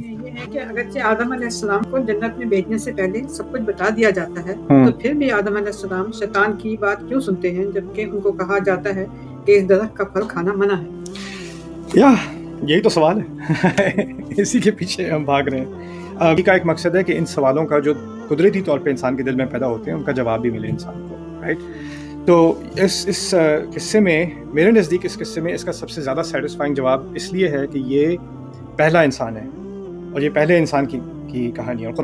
یہ ہے کہ اگرچہ آدم علیہ السلام کو جنت میں بھیجنے سے پہلے سب کچھ بتا دیا جاتا ہے تو پھر بھی آدم علیہ السلام شیطان کی بات کیوں سنتے ہیں جبکہ ان کو کہا جاتا ہے کہ اس درخت کا پھل کھانا منع ہے؟ یہی تو سوال ہے اسی کے پیچھے ہم بھاگ رہے ہیں. ابھی کا ایک مقصد ہے کہ ان سوالوں کا جو قدرتی طور پہ انسان کے دل میں پیدا ہوتے ہیں ان کا جواب بھی ملے انسان کو، رائٹ؟ تو اس قصے میں، میرے نزدیک اس قصے میں اس کا سب سے زیادہ سیٹسفائنگ جواب اس لیے ہے کہ یہ پہلا انسان ہے اور یہ پہلے انسان کی کہانی ہے. اور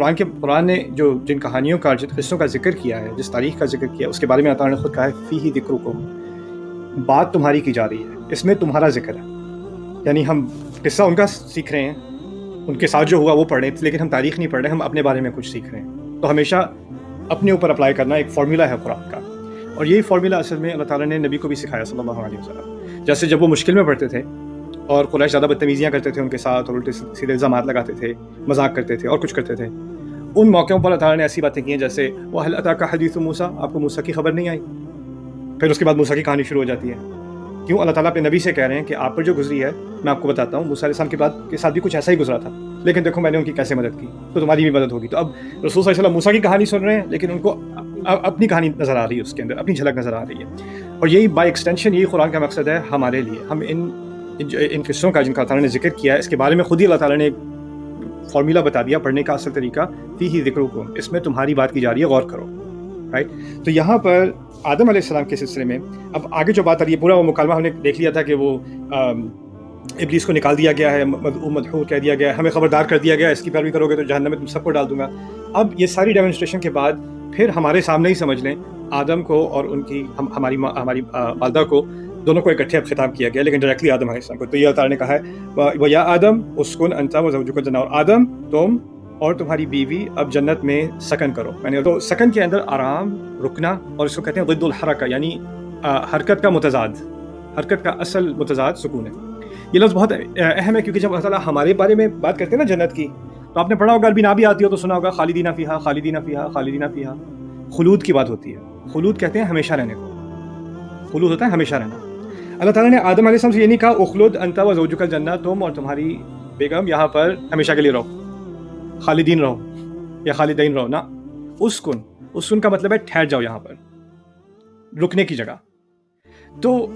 قرآن نے جو جن کہانیوں کا، جن قصوں کا ذکر کیا ہے، جس تاریخ کا ذکر کیا ہے، اس کے بارے میں اللہ تعالیٰ نے خود کہا ہے فیہ ذکرکم، بات تمہاری کی جا رہی ہے، اس میں تمہارا ذکر ہے. یعنی ہم قصہ ان کا سیکھ رہے ہیں، ان کے ساتھ جو ہوا وہ پڑھ رہے ہیں، لیکن ہم تاریخ نہیں پڑھ رہے، ہم اپنے بارے میں کچھ سیکھ رہے ہیں. تو ہمیشہ اپنے اوپر اپلائی کرنا ایک فارمولا ہے قرآن کا، اور یہی فارمولا اصل میں اللہ تعالیٰ نے نبی کو بھی سکھایا صلی اللہ علیہ وسلم. جیسے جب وہ مشکل میں پڑتے تھے اور قریش زیادہ بدتمیزیاں کرتے تھے ان کے ساتھ اور الٹے سیدھے الزامات لگاتے تھے، مذاق کرتے تھے اور کچھ کرتے تھے، ان موقعوں پر اللہ تعالیٰ نے ایسی باتیں کی ہیں جیسے وَهَلْ أَتَاكَ حَدِيثُ مُوسَىٰ، آپ کو موسیٰ کی خبر نہیں آئی؟ پھر اس کے بعد موسیٰ کی کہانی شروع ہو جاتی ہے. کیوں؟ اللہ تعالیٰ اپنے نبی سے کہہ رہے ہیں کہ آپ پر جو گزری ہے میں آپ کو بتاتا ہوں، موسیٰ علیہ السلام کے ساتھ بھی کچھ ایسا ہی گزرا تھا، لیکن دیکھو میں نے ان کی کیسے مدد کی، تو تمہاری بھی مدد ہوگی. تو اب رسول صلی اللہ علیہ وسلم موسیٰ کی کہانی سن رہے ہیں لیکن ان کو اپنی کہانی نظر آ رہی ہے، اس کے اندر اپنی جھلک نظر آ رہی ہے. اور یہی بائی ایکسٹینشن یہی قرآن کا مقصد ہے ہمارے لیے. ہم ان قصوں کا جن کا اللہ تعالیٰ نے ذکر کیا ہے، اس کے بارے میں خود ہی اللہ تعالیٰ نے ایک فارمولا بتا دیا پڑھنے کا اصل طریقہ، فیہ ذکرکم، اس میں تمہاری بات کی جا رہی ہے، غور کرو، رائٹ؟ تو یہاں پر آدم علیہ السلام کے سلسلے میں اب آگے جو بات آ رہی ہے، پورا وہ مکالمہ ہم نے دیکھ لیا تھا کہ وہ ابلیس کو نکال دیا گیا ہے، مدحور کہہ دیا گیا ہے، ہمیں خبردار کر دیا گیا ہے اس کی پیروی کرو گے تو جہنم میں تم سب کو ڈال دوں گا. اب یہ ساری ڈیمونسٹریشن کے بعد پھر ہمارے سامنے ہی سمجھ لیں آدم کو اور ان کی ہماری والدہ کو، دونوں کو اکٹھے اب خطاب کیا گیا، لیکن ڈائریکٹلی آدم علیہ السلام کو. تو یہ اللہ تعالیٰ نے کہا ہے وَيَا آدم اسکن أَنْتَ وَزَوْجُكَ الْجَنَّةَ، اور آدم تم اور تمہاری بیوی اب جنت میں سکن کرو. تو سکن کے اندر آرام، رکنا، اور اس کو کہتے ہیں ضد الحرکہ، یعنی حرکت کا متضاد، حرکت کا اصل متضاد سکون ہے. یہ لفظ بہت اہم ہے کیونکہ جب اللہ تعالیٰ ہمارے بارے میں بات کرتے ہیں نا جنت کی، تو آپ نے پڑھا ہوگا، عربی نہ بھی آتی ہو تو سنا ہوگا خالدین فیہا، خالدین فیہا، خالدین فیہا. خلود کی بات ہوتی ہے. خلود کہتے ہیں ہمیشہ رہنے کو، خلود ہوتا ہے ہمیشہ رہنا. اللہ تعالیٰ نے آدم علیہ السلام سے یہ نہیں کہا اخلد انت وزوجک الجنہ، تم اور تمہاری بیگم یہاں پر ہمیشہ کے لیے رہو، خالدین رہو یا خالدین رہو. نا، اسکن کا مطلب ہے ٹھہر جاؤ، یہاں پر رکنے کی جگہ. تو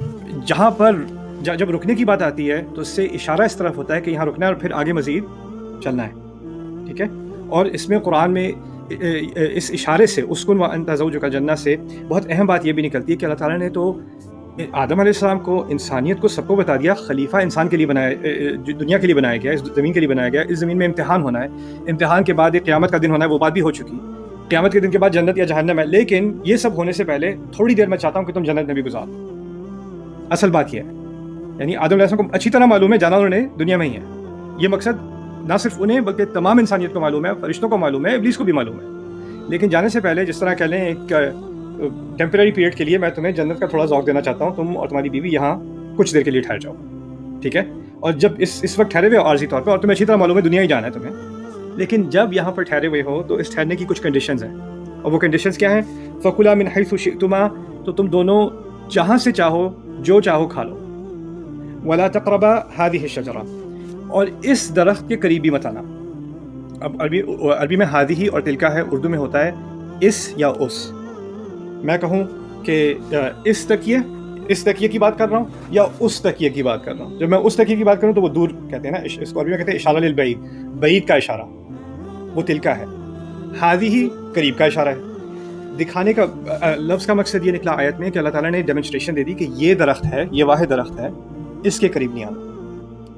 جہاں پر جب رکنے کی بات آتی ہے تو اس سے اشارہ اس طرف ہوتا ہے کہ یہاں رکنا ہے اور پھر آگے مزید چلنا ہے، ٹھیک ہے؟ اور اس میں قرآن میں اس اشارے سے اسکن وانت زوجک الجنہ سے بہت اہم بات یہ بھی نکلتی ہے کہ اللہ تعالیٰ نے تو آدم علیہ السلام کو، انسانیت کو، سب کو بتا دیا خلیفہ انسان کے لیے بنایا، دنیا کے لیے بنایا گیا، اس زمین کے لیے بنایا گیا. اس زمین میں امتحان ہونا ہے، امتحان کے بعد ایک قیامت کا دن ہونا ہے، وہ بات بھی ہو چکی. قیامت کے دن کے بعد جنت یا جہنم ہے، لیکن یہ سب ہونے سے پہلے تھوڑی دیر میں چاہتا ہوں کہ تم جنت میں بھی گزار دو. اصل بات یہ ہے، یعنی آدم علیہ السلام کو اچھی طرح معلوم ہے، جانا انہوں نے دنیا میں ہی ہے. یہ مقصد نہ صرف انہیں بلکہ تمام انسانیت کو معلوم ہے، فرشتوں کو معلوم ہے، ابلیس کو بھی معلوم ہے. لیکن جانے سے پہلے جس طرح کہہ لیں ایک ٹیمپریری پیریڈ کے لیے میں تمہیں جنت کا تھوڑا ذوق دینا چاہتا ہوں، تم اور تمہاری بیوی یہاں کچھ دیر کے لیے ٹھہر جاؤ، ٹھیک ہے؟ اور جب اس وقت ٹھہرے ہوئے عارضی طور پہ، اور تمہیں اچھی طرح معلوم ہے دنیا ہی جانا ہے تمہیں، لیکن جب یہاں پر ٹھہرے ہوئے ہو تو اس ٹھہرنے کی کچھ کنڈیشنز ہیں. اور وہ کنڈیشنز کیا ہیں؟ فَكُلَا مِنْ حَيْثُ شِئْتُمَا، تو تم دونوں جہاں سے چاہو جو چاہو کھا لو. وَلَا تَقْرَبَا هَذِهِ الشَّجَرَةَ، اور اس درخت کے قریب بھی مت آنا. اب عربی میں ہادی اور تلکا ہے، اردو میں ہوتا ہے اس یا اس. میں کہوں کہ اس تکیے کی بات کر رہا ہوں یا اس تکیے کی بات کر رہا ہوں. جب میں اس تکیے کی بات کروں تو وہ دور کہتے ہیں نا، اس کو عربی میں کہتے ہیں اشارہ للبعید، بعید کا اشارہ، وہ تلکا ہے. ہادی ہی قریب کا اشارہ ہے. دکھانے کا لفظ کا مقصد یہ نکلا آیت میں کہ اللہ تعالیٰ نے ڈیمونسٹریشن دے دی کہ یہ درخت ہے، یہ واحد درخت ہے، اس کے قریب نہیں آنا.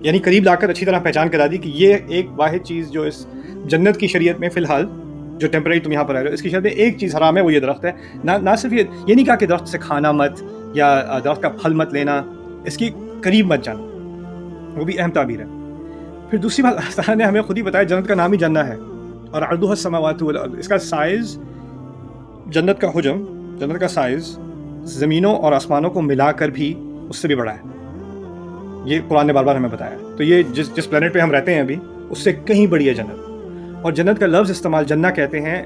یعنی قریب لا کر اچھی طرح پہچان کرا دی کہ یہ ایک واحد چیز جو اس جنت کی شریعت میں فی الحال جو ٹیمپریری تم یہاں پر رہ رہے ہو، اس کی شریعت میں ایک چیز حرام ہے، وہ یہ درخت ہے. نہ صرف یہ نہیں کہا کہ درخت سے کھانا مت یا درخت کا پھل مت لینا، اس کی قریب مت جانا، وہ بھی اہم تعبیر ہے. پھر دوسری بات اللہ تعالیٰ نے ہمیں خود ہی بتایا جنت کا نام ہی جنہ ہے، اور عرضها السماوات والارض، اس کا سائز، جنت کا حجم، جنت کا سائز زمینوں اور آسمانوں کو ملا کر بھی اس سے بھی بڑا ہے. یہ قرآن نے بار بار ہمیں بتایا. تو یہ جس پلانٹ پہ ہم رہتے ہیں ابھی، اس سے کہیں بڑی ہے جنت. اور جنت کا لفظ استعمال جنہ کہتے ہیں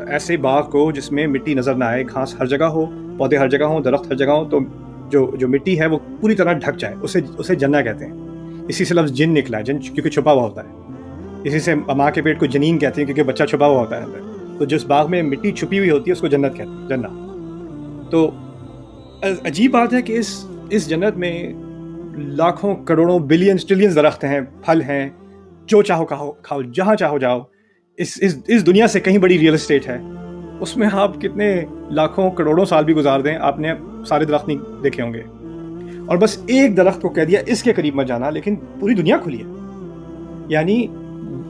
ایسے باغ کو جس میں مٹی نظر نہ آئے، گھاس ہر جگہ ہو، پودے ہر جگہ ہوں، درخت ہر جگہ ہوں، تو جو مٹی ہے وہ پوری طرح ڈھک جائے، اسے جنہ کہتے ہیں. اسی سے لفظ جن نکلا ہے، جن کیونکہ چھپا ہوا ہوتا ہے. اسی سے ماں کے پیٹ کو جنین کہتے ہیں کیونکہ بچہ چھپا ہوا ہوتا ہے اندر. تو جس باغ میں مٹی چھپی ہوئی ہوتی ہے اس کو جنت کہتے ہیں, جنت. تو عجیب بات ہے کہ اس جنت میں لاکھوں کروڑوں بلینز ٹریلینز درخت ہیں, پھل ہیں, جو چاہو کھاؤ, جہاں چاہو جاؤ. اس دنیا سے کہیں بڑی ریئل اسٹیٹ ہے. اس میں آپ کتنے لاکھوں کروڑوں سال بھی گزار دیں, آپ نے سارے درخت نہیں دیکھے ہوں گے. اور بس ایک درخت کو کہہ دیا اس کے قریب مت جانا, لیکن پوری دنیا کھلی ہے. یعنی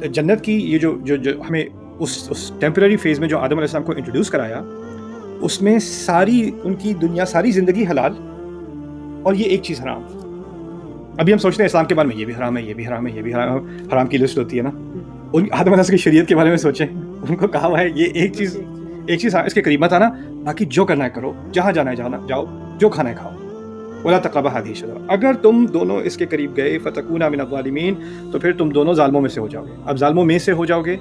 جنت کی یہ جو ہمیں اس ٹیمپرری فیز میں جو آدم علیہ السلام کو انٹروڈیوس کرایا, اس میں ساری ان کی دنیا, ساری زندگی حلال, اور یہ ایک چیز حرام. ابھی ہم سوچتے ہیں اسلام کے بارے میں یہ بھی حرام ہے, یہ بھی حرام ہے, یہ بھی حرام ہے, حرام کی لسٹ ہوتی ہے نا. ان آدم علیہ السلام کی شریعت کے بارے میں سوچیں, ان کو کہا ہوا ہے یہ ایک چیز اس کے قریب مت آنا, باقی جو کرنا ہے کرو, جہاں جانا ہے جاؤ, جو کھانا ہے کھاؤ. ولا تقربا هذه الشجرة, اگر تم دونوں اس کے قریب گئے فتکونا من الظالمین, تو پھر تم دونوں ظالموں میں سے ہو جاؤ گے. اب ظالموں میں سے ہو جاؤ گے,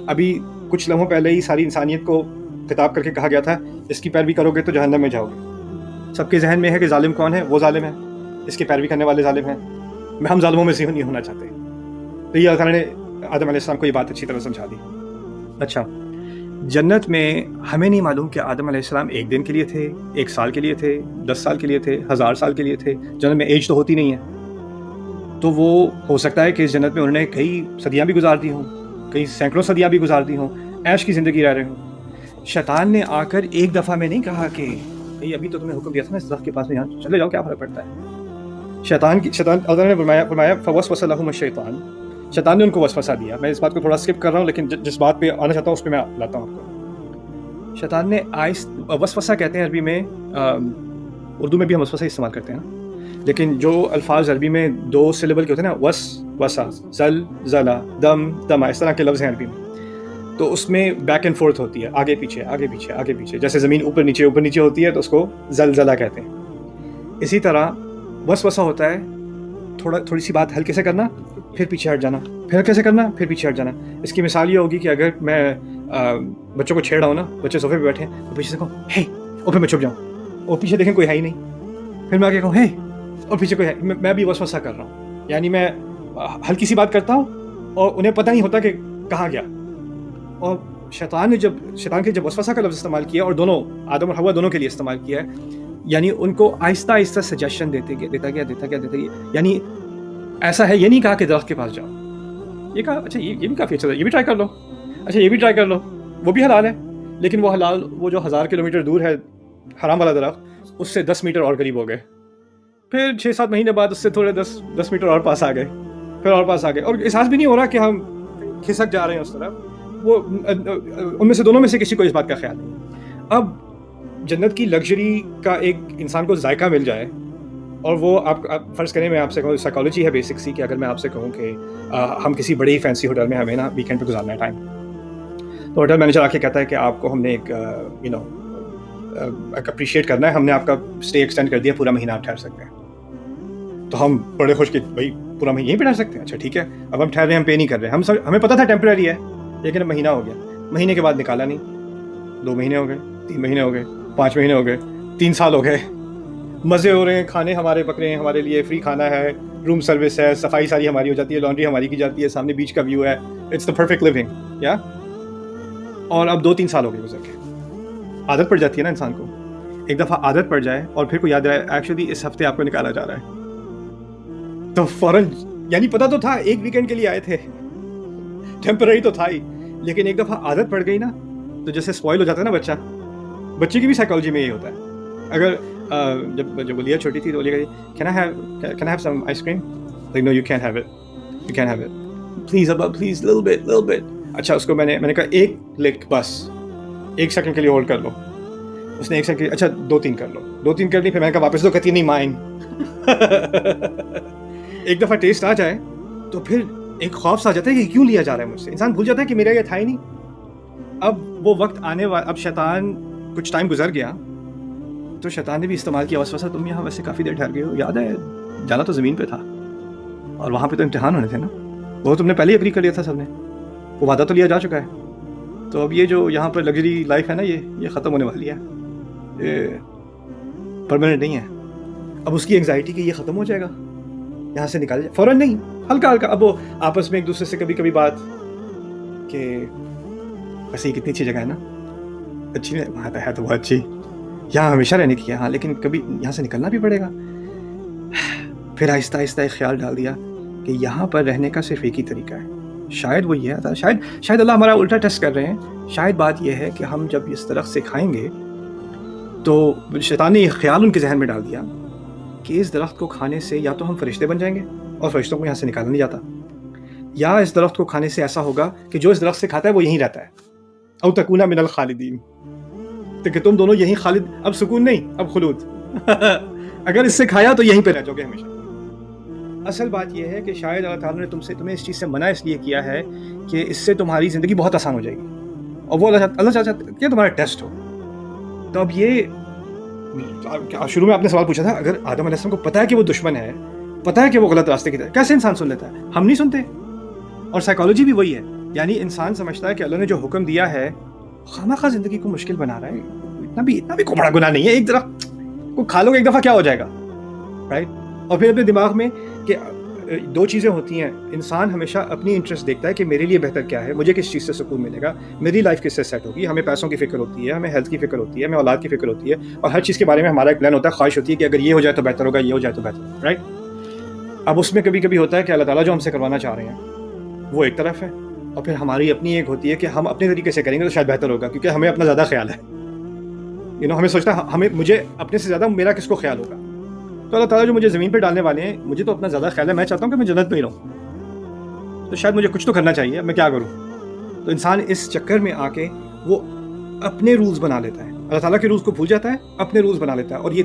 ابھی کچھ لمحوں پہلے ہی ساری انسانیت کو خطاب کر کے کہا گیا تھا اس کی پیروی کرو گے تو جہنم میں جاؤ گے. سب کے ذہن میں ہے کہ ظالم کون ہے, وہ ظالم ہے, اس کی پیروی کرنے والے ظالم ہیں. ہم ظالموں میں سے نہیں ہونا چاہتے. تو یہ اللہ تعالیٰ نے آدم علیہ السلام کو یہ بات اچھی طرح سمجھا دی. اچھا, جنت میں ہمیں نہیں معلوم کہ آدم علیہ السلام ایک دن کے لیے تھے, ایک سال کے لیے تھے, 10 سال کے لیے تھے, 1000 سال کے لیے تھے. جنت میں ایج تو ہوتی نہیں ہے, تو وہ ہو سکتا ہے کہ اس جنت میں انہوں نے کئی صدیاں بھی گزار دی ہوں, کئی سینکڑوں صدیاں بھی گزار دی ہوں, عیش کی زندگی رہ رہے ہوں. شیطان نے آ کر ایک دفعہ میں نہیں کہا کہ ابھی تو تمہیں حکم دیا تھا نا اس درخت کے پاس میں, یہاں چلے جاؤ, کیا فرق پڑتا ہے. شیطان اللہ نے فرمایا فوسوس لہم الشیطان, شیطان نے ان کو وسوسہ دیا. میں اس بات کو تھوڑا اسکپ کر رہا ہوں, لیکن جس بات پہ آنا چاہتا ہوں اس پہ میں لاتا ہوں آپ کو. شیطان نے وسوسہ کہتے ہیں عربی میں, اردو میں بھی ہم وسوسہ استعمال کرتے ہیں, لیکن جو الفاظ عربی میں 2 سلیبل کے ہوتے ہیں نا, وسا, زل, زلا, دم, دما, اس طرح کے لفظ ہیں عربی میں. تو اس میں بیک اینڈ فورتھ ہوتی ہے, آگے پیچھے, آگے پیچھے, آگے پیچھے. جیسے زمین اوپر نیچے ہوتی ہے تو اس کو زلزلہ کہتے ہیں. اسی طرح وسوسہ ہوتا ہے تھوڑی سی بات ہلکے سے کرنا, پھر پیچھے ہٹ جانا, پھر کیسے کرنا, پھر پیچھے ہٹ جانا. اس کی مثال یہ ہوگی کہ اگر میں بچوں کو چھیڑ رہا ہوں نا, بچے صوفے پہ بیٹھے ہیں, تو پیچھے سے کہوں ہے, اور پھر میں چھپ جاؤں, اور پیچھے دیکھیں کوئی ہے ہی نہیں, پھر میں آگے کہوں ہے, اور پیچھے کوئی ہے. میں بھی وسوسہ کر رہا ہوں. یعنی میں ہلکی سی بات کرتا ہوں اور انہیں پتہ نہیں ہوتا کہ کہاں گیا. اور شیطان کے جب وسوسہ کا لفظ استعمال کیا, اور دونوں آدم اور حوا دونوں کے لیے استعمال کیا ہے, یعنی ان کو آہستہ آہستہ سجیشن دیتا گیا. یعنی ایسا ہے, یہ نہیں کہا کہ درخت کے پاس جاؤ, یہ کہا اچھا یہ بھی کافی اچھا ہے, یہ بھی ٹرائی کر لو, اچھا یہ بھی ٹرائی کر لو, وہ بھی حلال ہے. لیکن وہ حلال, وہ جو 1000 کلومیٹر دور ہے حرام والا درخت, اس سے 10 میٹر اور قریب ہو گئے. پھر 6-7 مہینے بعد اس سے تھوڑے 10 میٹر اور پاس آ گئے, پھر اور پاس آ گئے, اور احساس بھی نہیں ہو رہا کہ ہم کھسک جا رہے ہیں اس طرف. وہ ان میں سے دونوں میں سے کسی کو اس بات کا خیال نہیں. اب جنت کی لگژری کا ایک انسان کو ذائقہ مل جائے, اور وہ آپ فرض کریں, میں آپ سے کہوں, سائیکالوجی ہے بیسک سی, کہ اگر میں آپ سے کہوں کہ ہم کسی بڑے ہی فینسی ہوٹل میں, ہمیں نا ویکینڈ پہ گزارنا ہے ٹائم, تو ہوٹل مینیجر آ کے کہتا ہے کہ آپ کو ہم نے ایک اپریشیٹ کرنا ہے, ہم نے آپ کا اسٹے ایکسٹینڈ کر دیا, پورا مہینہ آپ ٹھہر سکتے ہیں. تو ہم بڑے خوش کہ بھائی پورا مہینہ یہیں پہ ٹھہر سکتے ہیں, اچھا ٹھیک ہے, اب ہم ٹھہر رہے ہیں, ہم پے نہیں کر رہے, ہمیں پتہ تھا ٹیمپرری ہے, لیکن اب مہینہ ہو گیا. مہینے کے بعد نکالا نہیں, 2 مہینے ہو گئے, 3 مہینے ہو گئے, 5 مہینے ہو گئے, 3 سال ہو گئے. مزے ہو رہے ہیں, کھانے ہمارے پک رہے ہیں, ہمارے لیے فری کھانا ہے, روم سروس ہے, صفائی ساری ہماری ہو جاتی ہے, لانڈری ہماری کی جاتی ہے, سامنے بیچ کا ویو ہے, اٹس دا پرفیکٹ لیونگ, یا. اور اب 2-3 سال ہو گئے گزر کے. عادت پڑ جاتی ہے نا انسان کو. ایک دفعہ عادت پڑ جائے اور پھر کو یاد آئے ایکچولی اس ہفتے آپ کو نکالا جا رہا ہے, تو فوراً, یعنی پتہ تو تھا ایک ویکینڈ کے لیے آئے تھے, ٹیمپرری تو تھا ہی, لیکن ایک دفعہ عادت پڑ گئی نا, تو جیسے اسپوائل ہو جاتا ہے نا بچہ. بچے کی بھی سائیکالوجی میں یہی ہوتا ہے. اگر جب لیا چھوٹی تھی تو لیا can I have some ice cream, like no you can have it please ابا پلیز لٹل بٹ. اچھا, اس کو میں نے کہا ایک لک بس, 1 سیکنڈ کے لیے ہولڈ کر لو. اس نے 1 سیکنڈ, اچھا 2-3 کر لو, 2-3 کر لی, پھر میں نے کہا واپس دو, کہتی نہیں مائن. ایک دفعہ ٹیسٹ آ جائے تو پھر ایک خوف سا آ جاتا ہے کہ کیوں لیا جا رہا ہے مجھ سے. انسان بھول جاتا ہے کہ میرا یہ تھا ہی نہیں. اب وہ وقت آنے والا, اب شیطان کچھ ٹائم گزر گیا تو شیطان نے بھی استعمال کیا وسوسہ, تم یہاں ویسے کافی دیر ٹھہر گئے ہو, یاد ہے جانا تو زمین پہ تھا, اور وہاں پہ تو امتحان ہونے تھے نا, وہ تم نے پہلے ہی اگری کر لیا تھا, سب نے وہ وعدہ تو لیا جا چکا ہے. تو اب یہ جو یہاں پر لگژری لائف ہے نا, یہ ختم ہونے والی ہے, یہ پرماننٹ نہیں ہے. اب اس کی انگزائٹی کہ یہ ختم ہو جائے گا, یہاں سے نکال جائے, فوراً نہیں, ہلکا ہلکا. اب وہ آپس میں ایک دوسرے سے کبھی کبھی بات کہ ویسے یہ کتنی اچھی جگہ ہے نا, اچھی وہاں ہے تو بہت اچھی, یہاں ہمیشہ رہنے کی ہے, ہاں لیکن کبھی یہاں سے نکلنا بھی پڑے گا. پھر آہستہ آہستہ ایک خیال ڈال دیا کہ یہاں پر رہنے کا صرف ایک ہی طریقہ ہے, شاید وہ یہ ہے, شاید اللہ ہمارا الٹا ٹیسٹ کر رہے ہیں. شاید بات یہ ہے کہ ہم جب اس درخت سے کھائیں گے تو شیطان نے یہ خیال ان کے ذہن میں ڈال دیا کہ اس درخت کو کھانے سے یا تو ہم فرشتے بن جائیں گے اور فرشتوں کو یہاں سے نکالا نہیں جاتا, یا اس درخت کو کھانے سے ایسا ہوگا کہ جو اس درخت سے کھاتا ہے وہ یہیں رہتا ہے, او تکونا من الخالدین, تو کہ تم دونوں یہیں خالد, اب سکون نہیں اب خلود. اگر اس سے کھایا تو یہیں پہ رہ جاؤ گے ہمیشہ. اصل بات یہ ہے کہ شاید اللہ تعالیٰ نے تمہیں اس چیز سے منع اس لیے کیا ہے کہ اس سے تمہاری زندگی بہت آسان ہو جائے گی, اور وہ اللہ چاہتا ہے کہ تمہارا ٹیسٹ ہو. تو اب یہ شروع میں آپ نے سوال پوچھا تھا, اگر آدم علیہ السلام کو پتا ہے کہ وہ دشمن ہے, پتا ہے کہ وہ غلط راستے کی طرف, کیسے انسان سن لیتا ہے؟ ہم نہیں سنتے. اور سائیکالوجی بھی وہی ہے, یعنی انسان سمجھتا ہے کہ اللہ نے جو حکم دیا ہے خامخواہ زندگی کو مشکل بنا رہا ہے, اتنا بھی کوئی بڑا گناہ نہیں ہے, ایک درخت کو کھا لو گے ایک دفعہ کیا ہو جائے گا, رائٹ. اور پھر اپنے دماغ میں کہ دو چیزیں ہوتی ہیں, انسان ہمیشہ اپنی انٹرسٹ دیکھتا ہے کہ میرے لیے بہتر کیا ہے, مجھے کس چیز سے سکون ملے گا, میری لائف کس سے سیٹ ہوگی. ہمیں پیسوں کی فکر ہوتی ہے, ہمیں ہیلتھ کی فکر ہوتی ہے, ہمیں اولاد کی فکر ہوتی ہے, اور ہر چیز کے بارے میں ہمارا ایک پلان ہوتا ہے, خواہش ہوتی ہے کہ اگر یہ ہو جائے تو بہتر ہوگا, یہ ہو جائے تو بہتر, رائٹ. اب اس میں کبھی کبھی ہوتا ہے کہ اللہ تعالیٰ جو ہم سے کروانا چاہ رہے ہیں وہ ایک طرف ہے, اور پھر ہماری اپنی ایک ہوتی ہے کہ ہم اپنے طریقے سے کریں گے تو شاید بہتر ہوگا, کیونکہ ہمیں اپنا زیادہ خیال ہے. ہمیں سوچتا ہے مجھے اپنے سے زیادہ میرا کس کو خیال ہوگا. تو اللہ تعالیٰ جو مجھے زمین پہ ڈالنے والے ہیں, مجھے تو اپنا زیادہ خیال ہے, میں چاہتا ہوں کہ میں جنت میں ہی رہوں, تو شاید مجھے کچھ تو کرنا چاہیے, میں کیا کروں. تو انسان اس چکر میں آ کے وہ اپنے رولز بنا لیتا ہے, اللہ تعالیٰ کے رولز کو بھول جاتا ہے, اپنے رولز بنا لیتا ہے. اور یہ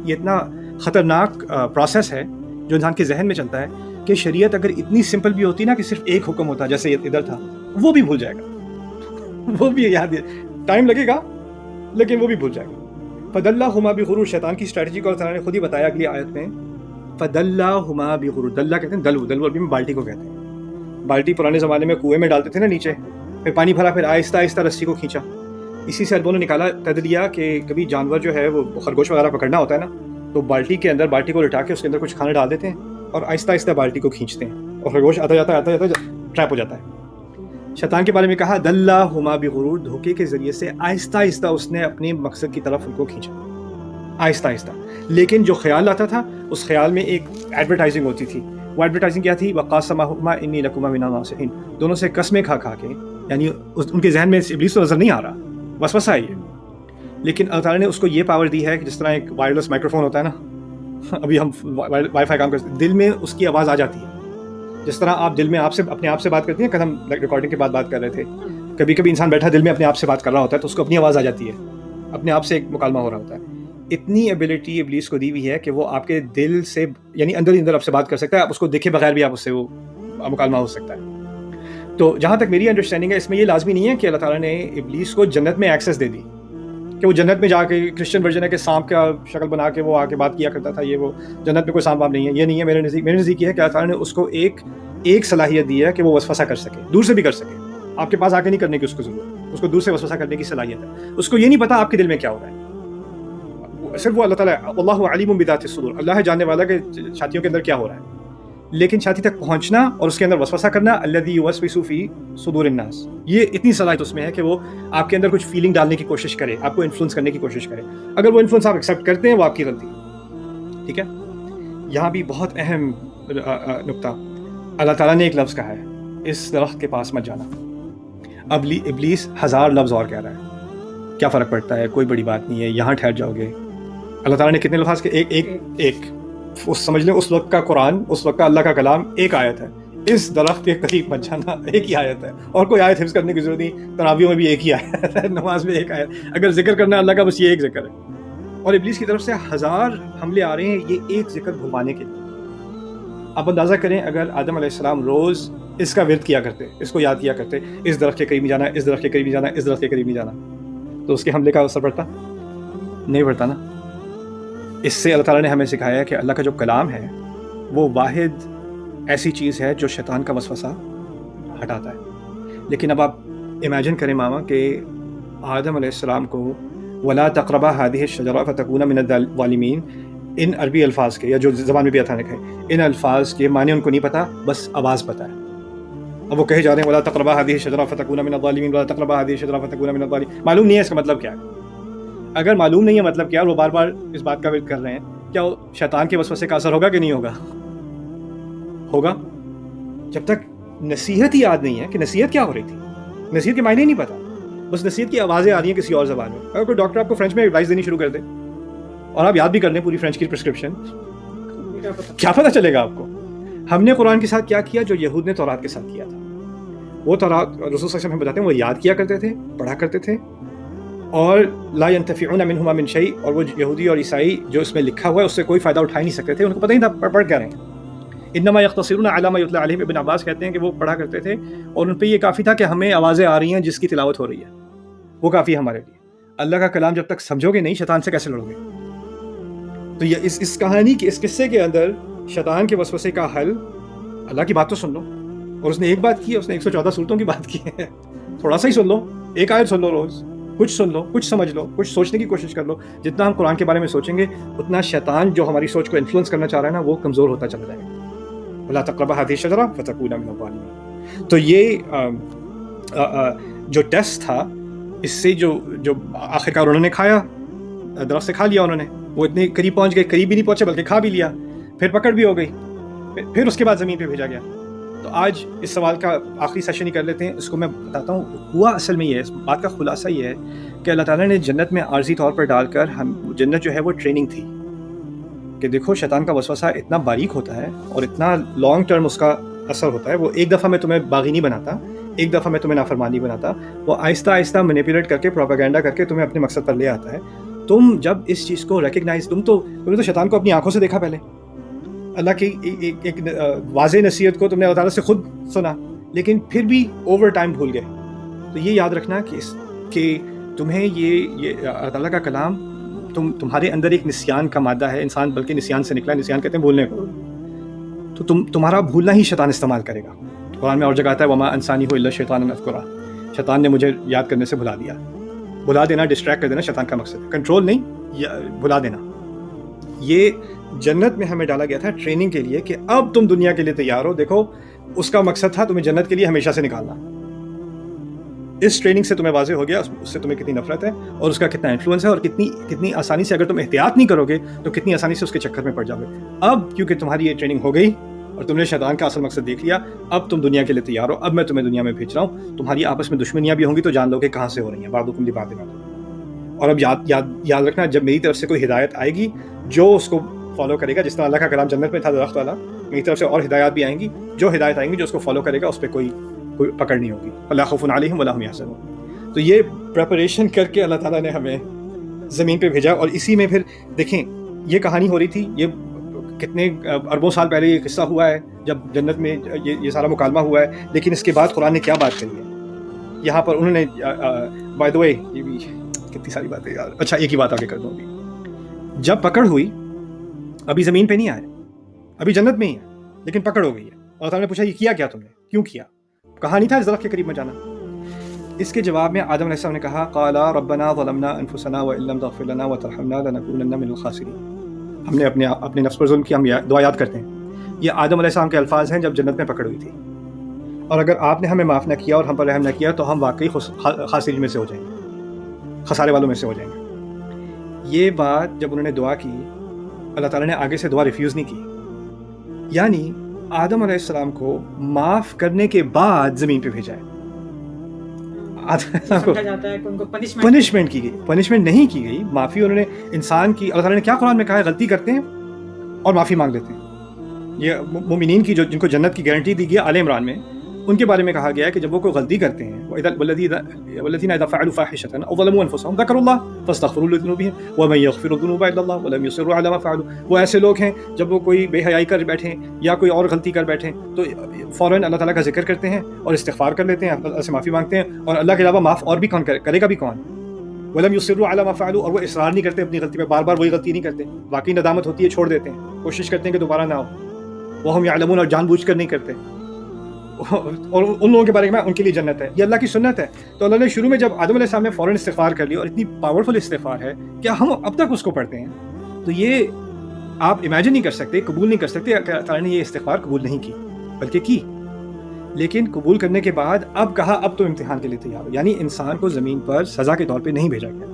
اتنا خطرناک پروسیس ہے جو انسان کے ذہن میں چلتا ہے کہ شریعت اگر اتنی سمپل بھی ہوتی نا کہ صرف ایک حکم ہوتا جیسے ادھر تھا, وہ بھی بھول جائے گا, وہ بھی یاد ہے, ٹائم لگے گا لیکن وہ بھی بھول جائے گا. فَدَلَّهُمَا بِغُرُورٍ, شیطان کی اسٹریٹجی کو اللہ تعالیٰ نے خود ہی بتایا اگلی آیت میں. فَدَلَّهُمَا بِغُرُورٍ, دلہ کہتے ہیں دلو عربی میں بالٹی کو کہتے ہیں. بالٹی پرانے زمانے میں کنویں میں ڈالتے تھے نا نیچے, پھر پانی بھرا, پھر آہستہ آہستہ رسی کو کھینچا. اسی سے عربوں نے نکالا تدلیہ کہ کبھی جانور جو ہے وہ خرگوش وغیرہ پکڑنا ہوتا ہے نا, تو بالٹی کے اندر بالٹی کو لٹا کے اس کے اندر کچھ کھانا ڈال دیتے ہیں اور آہستہ آہستہ بالٹی کو کھینچتے ہیں, اور خرگوش آتا جاتا ٹریپ ہو جاتا ہے. شیطان کے بارے میں کہا دلہما بغرور, دھوکے کے ذریعے سے آہستہ آہستہ اس نے اپنے مقصد کی طرف ان کو کھینچا, آہستہ آہستہ. لیکن جو خیال آتا تھا اس خیال میں ایک ایڈورٹائزنگ ہوتی تھی. وہ ایڈورٹائزنگ کیا تھی؟ وقاسمہما انی لکما من الناصحین, دونوں سے قسمیں کھا کھا کے, یعنی ان کے ذہن میں ابلیس تو نظر نہیں آ رہا, وسوسہ ہے یہ, لیکن اللہ تعالیٰ نے اس کو یہ پاور دی ہے کہ جس طرح ایک وائرلیس مائکرو فون ہوتا ہے نا, ابھی ہم وائی فائی کام کرتے ہیں, دل میں اس کی آواز آ جاتی ہے. جس طرح آپ دل میں اپنے آپ سے بات کرتے ہیں, کل ہم ریکارڈنگ کے بعد بات کر رہے تھے, کبھی کبھی انسان بیٹھا دل میں اپنے آپ سے بات کر رہا ہوتا ہے تو اس کو اپنی آواز آ جاتی ہے, اپنے آپ سے ایک مکالمہ ہو رہا ہوتا ہے. اتنی ایبلٹی ابلیس کو دی ہوئی ہے کہ وہ آپ کے دل سے, یعنی اندر ہی اندر آپ سے بات کر سکتا ہے, آپ اس کو دیکھے بغیر بھی آپ اس سے وہ مکالمہ ہو سکتا ہے. تو جہاں تک میری انڈرسٹینڈنگ ہے, اس میں یہ لازمی نہیں ہے کہ اللہ تعالیٰ نے ابلیس کو جنت میں ایکسیس دے دی, کہ وہ جنت میں جا کے, کرسچن ورژن ہے کہ سانپ کا شکل بنا کے وہ آ کے بات کیا کرتا تھا, یہ وہ جنت میں کوئی سانپ وام نہیں ہے. یہ نہیں ہے میرے نزدیک یہ ہے کہ اللہ تعالیٰ نے اس کو ایک صلاحیت دی ہے کہ وہ وسوسہ کر سکے, دور سے بھی کر سکے. آپ کے پاس آ کے نہیں کرنے کی اس کو ضرورت, اس کو دور سے وسوسہ کرنے کی صلاحیت ہے. اس کو یہ نہیں پتا آپ کے دل میں کیا ہو رہا ہے, صرف وہ اللہ تعالیٰ, واللہ علیم بذات الصدور, اللہ ہے جاننے والا کہ چھاتیوں کے اندر کیا ہو رہا ہے. لیکن چھاتی تک پہنچنا اور اس کے اندر وسوسہ کرنا, الذی یوسوس فی صدور الناس, یہ اتنی صلاحیت اس میں ہے کہ وہ آپ کے اندر کچھ فیلنگ ڈالنے کی کوشش کرے, آپ کو انفلوئنس کرنے کی کوشش کرے. اگر وہ انفلوئنس آپ ایکسیپٹ کرتے ہیں وہ آپ کی غلطی, ٹھیک ہے. یہاں بھی بہت اہم نقطہ, اللہ تعالیٰ نے ایک لفظ کہا ہے, اس درخت کے پاس مت جانا. اب ابلیس 1000 لفظ اور کہہ رہا ہے, کیا فرق پڑتا ہے, کوئی بڑی بات نہیں ہے, یہاں ٹھہر جاؤ گے. اللہ تعالیٰ نے کتنے لفظ کے, ایک سمجھ لیں اس وقت کا قرآن, اس وقت کا اللہ کا کلام ایک آیت ہے, اس درخت کے قریب مت جانا ایک ہی آیت ہے, اور کوئی آیت حفظ کرنے کی ضرورت نہیں. تراویح میں بھی ایک ہی آیت ہے, نماز میں ایک آیت, اگر ذکر کرنا ہے اللہ کا بس یہ ایک ذکر ہے. اور ابلیس کی طرف سے 1000 حملے آ رہے ہیں یہ ایک ذکر بھلوانے کے لیے. آپ اندازہ کریں اگر آدم علیہ السلام روز اس کا ورد کیا کرتے, اس کو یاد کیا کرتے, اس درخت کے قریب نہیں جانا, اس درخت کے قریب نہیں جانا, اس درخت کے قریب نہیں جانا, تو اس کے حملے کا اثر پڑتا نہیں پڑتا نا. اس سے اللہ تعالیٰ نے ہمیں سکھایا ہے کہ اللہ کا جو کلام ہے وہ واحد ایسی چیز ہے جو شیطان کا وسوسہ ہٹاتا ہے. لیکن اب آپ امیجن کریں ماما کہ آدم علیہ السلام کو وَلَا تَقْرَبَا هَٰذِهِ الشَّجَرَةَ فَتَكُونَ مِنَ الظَّالِمِينَ, ان عربی الفاظ کے یا جو زبان میں بھی آتا ہے ان الفاظ کے معنی ان کو نہیں پتہ، بس آواز پتہ ہے. اب وہ کہے جا رہے ہیں ولا تقربا هذه الشجرة فتكونا من الظالمين ولا تقربا هذه الشجرة فتكونا من الظالمين. معلوم نہیں ہے اس کا مطلب کیا ہے. اگر معلوم نہیں ہے مطلب کیا اور وہ بار بار اس بات کا ورد کر رہے ہیں، کیا شیطان کے وسوسے کا اثر ہوگا کہ نہیں ہوگا؟ ہوگا. جب تک نصیحت ہی یاد نہیں ہے کہ نصیحت کیا ہو رہی تھی، نصیحت کے معنی نہیں پتہ، بس نصیحت کی آوازیں آ رہی ہیں کسی اور زبان میں. اگر کوئی ڈاکٹر آپ کو فرینچ میں ایڈوائس دینی شروع کر دے اور آپ یاد بھی کر لیں پوری فرینچ کی پرسکرپشن، کیا پتہ چلے گا آپ کو؟ ہم نے قرآن کے ساتھ کیا کیا جو یہود نے تورات کے ساتھ کیا تھا. وہ تورات رسول صلی اللہ علیہ وسلم ہمیں بتاتے ہیں وہ یاد کیا کرتے تھے، پڑھا کرتے تھے، اور لا ينتفعون منهما من شيء، اور وہ یہودی اور عیسائی جو اس میں لکھا ہوا ہے اس سے کوئی فائدہ اٹھا ہی نہیں سکتے تھے، ان کو پتہ ہی تھا پڑھ کیا رہے ہیں. انما يقتصرون على ما يتلى عليهم. ابن عباس کہتے ہیں کہ وہ پڑھا کرتے تھے اور ان پہ یہ کافی تھا کہ ہمیں آوازیں آ رہی ہیں جس کی تلاوت ہو رہی ہے، وہ کافی ہے ہمارے لیے. اللہ کا کلام جب تک سمجھو گے نہیں، شیطان سے کیسے لڑو گے؟ تو یہ اس کہانی کے اس قصے کے اندر شیطان کے وسوسے کا حل، اللہ کی بات تو سن لو. اور اس نے ایک بات کی ہے، اس نے 114 صورتوں کی بات کی ہے. تھوڑا سا ہی سن لو، ایک آیت سن لو روز، کچھ سن لو، کچھ سمجھ لو، کچھ سوچنے کی کوشش کر لو. جتنا ہم قرآن کے بارے میں سوچیں گے اتنا شیطان جو ہماری سوچ کو انفلوئنس کرنا چاہ رہا ہے نا وہ کمزور ہوتا چلا جائے گا. وَلَا تَقْرَبَا هَذِهِ الشَّجَرَةَ فَتَكُونَا مِنَ الظَّالِمِينَ. تو یہ جو ٹیسٹ تھا، اس سے جو آخرکار انہوں نے کھایا، درخت سے کھا لیا انہوں نے، وہ اتنے قریب پہنچ گئے، قریب بھی نہیں پہنچے بلکہ کھا بھی لیا، پھر پکڑ بھی ہو گئی، پھر اس کے بعد زمین پہ بھیجا گیا. تو آج اس سوال کا آخری سیشن ہی کر لیتے ہیں. اس کو میں بتاتا ہوں. ہوا اصل میں یہ ہے، اس بات کا خلاصہ یہ ہے کہ اللہ تعالیٰ نے جنت میں عارضی طور پر ڈال کر جنت جو ہے وہ ٹریننگ تھی کہ دیکھو شیطان کا وسوسہ اتنا باریک ہوتا ہے اور اتنا لانگ ٹرم اس کا اثر ہوتا ہے. وہ ایک دفعہ میں تمہیں باغی نہیں بناتا، ایک دفعہ میں تمہیں نافرمانی بناتا، وہ آہستہ آہستہ مینیپولیٹ کر کے پروپیگنڈا کر کے تمہیں اپنے مقصد پر لے آتا ہے. تم جب اس چیز کو ریکگنائز، تم نے تو شیطان کو اپنی آنکھوں سے دیکھا، پہلے اللہ کی ایک واضح نصیحت کو تم نے اللہ تعالیٰ سے خود سنا، لیکن پھر بھی اوور ٹائم بھول گئے. تو یہ یاد رکھنا کہ تمہیں یہ اللہ تعالیٰ کا کلام تمہارے اندر ایک نسیان کا مادہ ہے. انسان بلکہ نسیان سے نکلا، نسیان کہتے ہیں بھولنے کو. تو تمہارا بھولنا ہی شیطان استعمال کرے گا. قرآن میں اور جگہ آتا ہے وما انسانیہ الا الشیطان ان اذکرہ. شیطان نے مجھے یاد کرنے سے بھلا دیا. بھلا دینا، ڈسٹریکٹ کر دینا شیطان کا مقصد ہے، کنٹرول نہیں، بھلا دینا. یہ جنت میں ہمیں ڈالا گیا تھا ٹریننگ کے لیے کہ اب تم دنیا کے لیے تیار ہو. دیکھو اس کا مقصد تھا تمہیں جنت کے لیے ہمیشہ سے نکالنا. اس ٹریننگ سے تمہیں واضح ہو گیا اس سے تمہیں کتنی نفرت ہے اور اس کا کتنا انفلوئنس ہے، اور کتنی آسانی سے اگر تم احتیاط نہیں کرو گے تو کتنی آسانی سے اس کے چکر میں پڑ جاؤ گے. اب کیونکہ تمہاری یہ ٹریننگ ہو گئی اور تم نے شیطان کا اصل مقصد دیکھ لیا، اب تم دنیا کے لیے تیار ہو. اب میں تمہیں دنیا میں بھیج رہا ہوں. تمہاری آپس میں دشمنیاں بھی ہوں گی تو جان لو کہ کہاں سے ہو رہی ہیں، بعضکم لبعض عدو. اور اب یاد رکھنا، جب میری طرف سے کوئی ہدایت آئے گی جو اس کو فالو کرے گا، جس طرح اللہ کا کلام جنت میں تھا درخت والا، میری طرف سے اور ہدایات بھی آئیں گی. جو ہدایت آئیں گی جو اس کو فالو کرے گا اس پہ کوئی پکڑ نہیں ہوگی. وَلَا خَوْفٌ عَلَيْهِمْ وَلَا هُمْ يَحْزَنُونَ. تو یہ پریپریشن کر کے اللہ تعالیٰ نے ہمیں زمین پہ بھیجا. اور اسی میں پھر دیکھیں یہ کہانی ہو رہی تھی، یہ کتنے اربوں سال پہلے یہ قصہ ہوا ہے جب جنت میں یہ سارا مکالمہ ہوا ہے. لیکن اس کے بعد قرآن نے کیا بات کری ہے یہاں پر. انہوں نے بائی دا وے یہ بھی کتنی ساری باتیں یار. اچھا ایک ہی بات آگے کر دوں. ابھی جب پکڑ ہوئی، ابھی زمین پہ نہیں آئے، ابھی جنت میں ہی ہے، لیکن پکڑ ہو گئی ہے. اور تعالیٰ نے پوچھا یہ کیا تم نے، کیوں کیا؟ کہا نہیں تھا اس درخت کے قریب میں جانا. اس کے جواب میں آدم علیہ السلام نے کہا قالا ربنا ظلمنا انفسنا وان لم تغفر لنا وترحمنا لنکونن من الخاسرین. ہم نے اپنے نفس پر ظلم کیا. ہم دعا یاد کرتے ہیں، یہ آدم علیہ السلام کے الفاظ ہیں جب جنت میں پکڑ ہوئی تھی. اور اگر آپ نے ہمیں معاف نہ کیا اور ہم پر رحم نہ کیا تو ہم واقعی خاسرین میں سے ہو جائیں گے، خسارے والوں میں سے ہو جائیں گے. یہ بات جب انہوں نے دعا کی، اللہ تعالیٰ نے آگے سے دعا ریفیوز نہیں کی. یعنی آدم علیہ السلام کو معاف کرنے کے بعد زمین پہ بھیجا ہے. پنشمنٹ کی گئی، پنشمنٹ نہیں کی گئی، معافی انہوں نے انسان کی. اللہ تعالیٰ نے کیا قرآن میں کہا ہے؟ غلطی کرتے ہیں اور معافی مانگ لیتے ہیں. یہ مومنین کی جن کو جنت کی گارنٹی دی گئی آل عمران میں، ان کے بارے میں کہا گیا ہے کہ جب وہ کوئی غلطی کرتے ہیں، والذین اذا فعلوا فاحشۃ او ظلموا انفسهم ذکروا اللہ فاستغفروا لذنوبهم ومن یغفر الذنوب الا اللہ ولم یصروا علی ما فعلوا. وہ ایسے لوگ ہیں جب وہ کوئی بے حیائی کر بیٹھیں یا کوئی اور غلطی کر بیٹھیں تو فوراً اللہ تعالیٰ کا ذکر کرتے ہیں اور استغفار کر لیتے ہیں، اللہ سے معافی مانگتے ہیں. اور اللہ کے علاوہ معاف اور بھی کون کرے گا بھی کون؟ ولم یصروا علی ما فعلوا. اور وہ اصرار نہیں کرتے اپنی غلطی پہ، بار بار وہی غلطی نہیں کرتے. واقعی ندامت ہوتی ہے، چھوڑ دیتے ہیں، کوشش کرتے ہیں کہ دوبارہ نہ ہو. وہم یعلمون، اور جان بوجھ کر نہیں کرتے. اور ان لوگوں کے بارے میں ان کے لیے جنت ہے. یہ اللہ کی سنت ہے. تو اللہ نے شروع میں جب آدم علیہ السلام نے فوراً استغفار کر لی، اور اتنی پاورفل استغفار ہے کہ ہم اب تک اس کو پڑھتے ہیں. تو یہ آپ امیجن نہیں کر سکتے, قبول نہیں کر سکتے کہ اللہ تعالیٰ نے یہ استغفار قبول نہیں کی, بلکہ کی. لیکن قبول کرنے کے بعد اب کہا اب تو امتحان کے لیے تیار ہو. یعنی انسان کو زمین پر سزا کے طور پہ نہیں بھیجا گیا,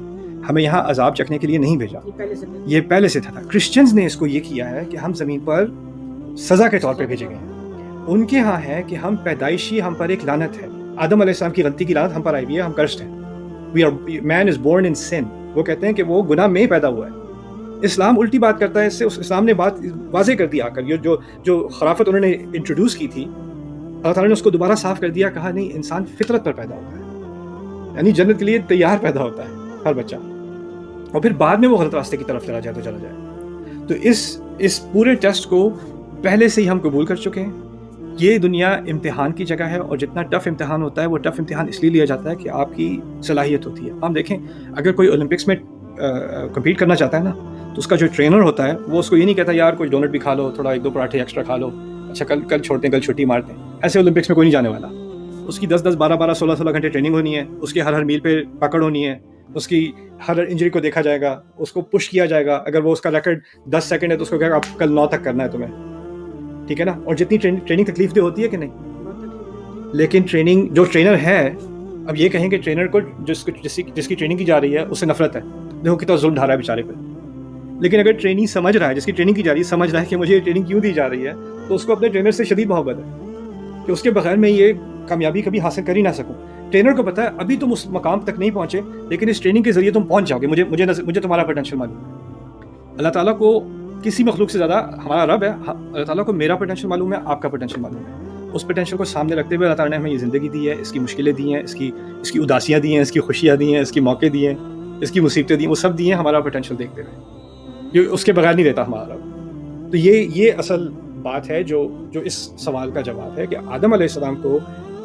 ہمیں یہاں عذاب چکھنے کے لیے نہیں بھیجا, یہ پہلے سے تھا. کرسچنز نے اس کو یہ کیا ہے کہ ہم زمین پر سزا کے طور پہ بھیجے گئے ہیں. ان کے ہاں ہے کہ ہم پیدائشی, ہم پر ایک لعنت ہے, آدم علیہ السلام کی غلطی کی لعنت ہم پر آئی ہوئی ہے, ہم کرسڈ ہیں. مین از بورن ان سن. وہ کہتے ہیں کہ وہ گناہ میں پیدا ہوا ہے. اسلام الٹی بات کرتا ہے اس سے. اسلام نے بات واضح کر دی آ کر, جو خرافت انہوں نے انٹروڈیوس کی تھی, اللہ تعالیٰ نے اس کو دوبارہ صاف کر دیا. کہا نہیں, انسان فطرت پر پیدا ہوتا ہے, یعنی جنت کے لیے تیار پیدا ہوتا ہے ہر بچہ, اور پھر بعد میں وہ غلط راستے کی طرف چلا جائے تو چلا جائے. تو اس پورے ٹیسٹ کو پہلے سے ہی ہم قبول کر چکے ہیں. یہ دنیا امتحان کی جگہ ہے, اور جتنا ٹف امتحان ہوتا ہے وہ ٹف امتحان اس لیے لیا جاتا ہے کہ آپ کی صلاحیت ہوتی ہے. آپ دیکھیں, اگر کوئی اولمپکس میں کمپیٹ کرنا چاہتا ہے نا, تو اس کا جو ٹرینر ہوتا ہے وہ اس کو یہ نہیں کہتا یار کچھ ڈونٹ بھی کھا لو, تھوڑا 1-2 پراٹھے ایکسٹرا کھا لو, اچھا کل چھوڑتے ہیں, کل چھٹی مارتے ہیں. ایسے اولمپکس میں کوئی نہیں جانے والا. اس کی 10-10, 12-12, 16-16 گھنٹے ٹریننگ ہونی ہے, اس کے ہر میل پہ پکڑ ہونی ہے, اس کی ہر انجری کو دیکھا جائے گا, اس کو پش کیا جائے گا. اگر وہ اس کا ریکارڈ 10 سیکنڈ ہے تو اس کو کہے گا آپ کل 9 تک کرنا ہے تمہیں, ٹھیک ہے نا. اور جتنی ٹریننگ تکلیف دہ ہوتی ہے کہ نہیں, لیکن ٹریننگ جو ٹرینر ہے, اب یہ کہیں کہ ٹرینر کو جس کی ٹریننگ کی جا رہی ہے اس سے نفرت ہے, دیکھو کتنا ظلم ڈھا رہا ہے بیچارے پہ. لیکن اگر ٹریننگ سمجھ رہا ہے, جس کی ٹریننگ کی جا رہی ہے سمجھ رہا ہے کہ مجھے یہ ٹریننگ کیوں دی جا رہی ہے, تو اس کو اپنے ٹرینر سے شدید محبت ہے کہ اس کے بغیر میں یہ کامیابی کبھی حاصل کر ہی نہ سکوں. ٹرینر کو پتا ہے ابھی تم اس مقام تک نہیں پہنچے, لیکن اس ٹریننگ کے ذریعے تم پہنچ جاؤ گے. مجھے تمہارا پوٹینشیل معلوم ہے. اللہ تعالیٰ کو کسی مخلوق سے زیادہ ہمارا رب ہے. اللہ تعالیٰ کو میرا پوٹینشیل معلوم ہے, آپ کا پوٹینشیل معلوم ہے. اس پوٹینشیل کو سامنے رکھتے ہوئے اللہ تعالیٰ نے ہمیں یہ زندگی دی ہے, اس کی مشکلیں دی ہیں, اس کی اداسیاں دی ہیں, اس کی خوشیاں دی ہیں, اس کی موقع دی ہیں, اس کی مصیبتیں دی ہیں, وہ سب دی ہیں ہمارا پوٹینشیل دیکھتے ہوئے. یہ اس کے بغیر نہیں دیتا ہمارا رب. تو یہ اصل بات ہے جو اس سوال کا جواب ہے کہ آدم علیہ السلام کو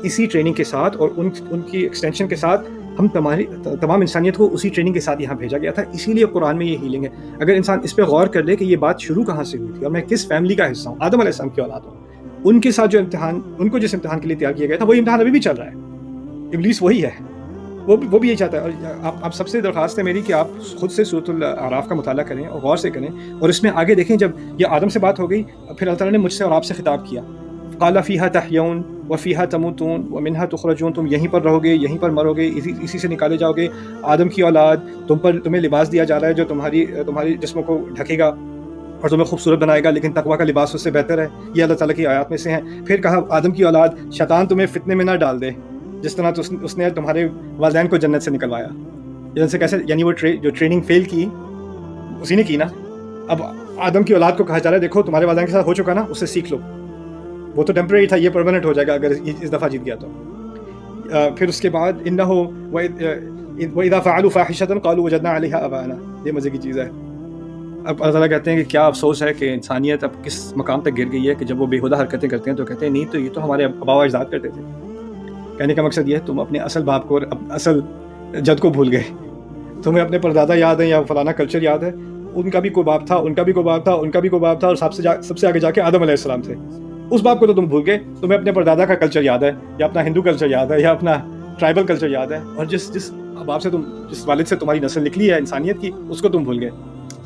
اسی ٹریننگ کے ساتھ اور ان کی ایکسٹینشن کے ساتھ ہم تمام انسانیت کو اسی ٹریننگ کے ساتھ یہاں بھیجا گیا تھا. اسی لیے قرآن میں یہ ہیلنگ ہے. اگر انسان اس پہ غور کر لے کہ یہ بات شروع کہاں سے ہوئی تھی اور میں کس فیملی کا حصہ ہوں, آدم علیہ السلام کی اولاد ہوں, ان کے ساتھ جو امتحان, ان کو جس امتحان کے لیے تیار کیا گیا تھا وہی امتحان ابھی بھی چل رہا ہے. ابلیس وہی ہے, وہ بھی یہی چاہتا ہے. اور آپ سب سے درخواست ہے میری کہ آپ خود سے سورۃ الاعراف کا مطالعہ کریں اور غور سے کریں, اور اس میں آگے دیکھیں. جب یہ آدم سے بات ہو گئی, پھر اللہ تعالیٰ نے مجھ سے اور آپ سے خطاب کیا. قال فیہا تحیون وفیہا تموتون ومنہا تخرجون. تم یہیں پر رہو گے, یہیں پر مرو گے, اسی سے نکالے جاؤ گے. آدم کی اولاد, تمہیں لباس دیا جا رہا ہے جو تمہاری جسموں کو ڈھکے گا اور تمہیں خوبصورت بنائے گا, لیکن تقویٰ کا لباس اس سے بہتر ہے. یہ اللہ تعالیٰ کی آیات میں سے ہیں. پھر کہا آدم کی اولاد, شیطان تمہیں فتنے میں نہ ڈال دے جس طرح اس نے تمہارے والدین کو جنت سے نکلوایا. جنت سے کیسے؟ یعنی وہ جو ٹریننگ فیل کی اسی نے کی نا. اب آدم کی اولاد کو کہا جا رہا ہے دیکھو تمہارے والدین کے ساتھ ہو چکا نا, اس سے سیکھ لو. وہ تو ٹیمپریری تھا, یہ پرماننٹ ہو جائے گا اگر اس دفعہ جیت گیا تو. پھر اس کے بعد انہو وَإِذَا فَعَلُوا فَاحِشَةً قَالُوا وَجَدْنَا عَلَيْهَا آبَاءَنَا. یہ مزے کی چیز ہے. اب اللہ تعالیٰ کہتے ہیں کہ کیا افسوس ہے کہ انسانیت اب کس مقام تک گر گئی ہے کہ جب وہ بے ہودہ حرکتیں کرتے ہیں تو کہتے ہیں نہیں تو یہ تو ہمارے آباء و اجداد کرتے تھے. کہنے کا مقصد یہ ہے تم اپنے اصل باپ کو اور اصل جد کو بھول گئے. تمہیں اپنے پردادا یاد ہیں یا فلانا کلچر یاد ہے, ان کا بھی کوئی باپ تھا, ان کا بھی کوئی باپ تھا, ان کا بھی کوئی باپ تھا, اور سب سے آگے جا کے آدم علیہ السلام تھے. اس باپ کو تو تم بھول گئے. تمہیں اپنے پردادا کا کلچر یاد ہے, یا اپنا ہندو کلچر یاد ہے, یا اپنا ٹرائبل کلچر یاد ہے, اور جس باپ سے جس والد سے تمہاری نسل نکلی ہے انسانیت کی, اس کو تم بھول گئے.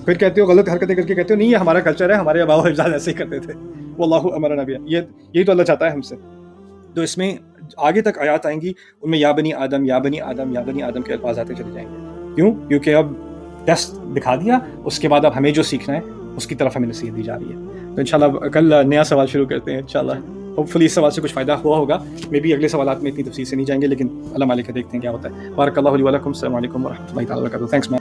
پھر کہتے ہو غلط حرکتیں کر کے کہتے ہو نہیں یہ ہمارا کلچر ہے, ہمارے آباء و اجداد ایسے ہی کرتے تھے. واللہ امرنا بہا. یہی تو اللہ چاہتا ہے ہم سے. تو اس میں آگے تک آیات آئیں گی, ان میں یا بنی آدم یا بنی آدم یا بنی آدم کے الفاظ آتے چلے جائیں گے. کیوں؟ کیونکہ اب ٹیسٹ دکھا دیا, اس کے بعد اب ہمیں جو سیکھنا ہے اس کی طرف ہمیں نصیحت دی جا رہی ہے. تو انشاءاللہ کل نیا سوال شروع کرتے ہیں انشاءاللہ. ہوپ فلی اس سوال سے کچھ فائدہ ہوا ہوگا. مے بی اگلے سوالات میں اتنی تفصیل سے نہیں جائیں گے, لیکن اللہ مالک دیکھتے ہیں کیا ہوتا ہے. بارک اللہ لی و لکم. السلام علیکم و رحمۃ اللہ تعالیٰ وبرکاتہ. تھینکس میم.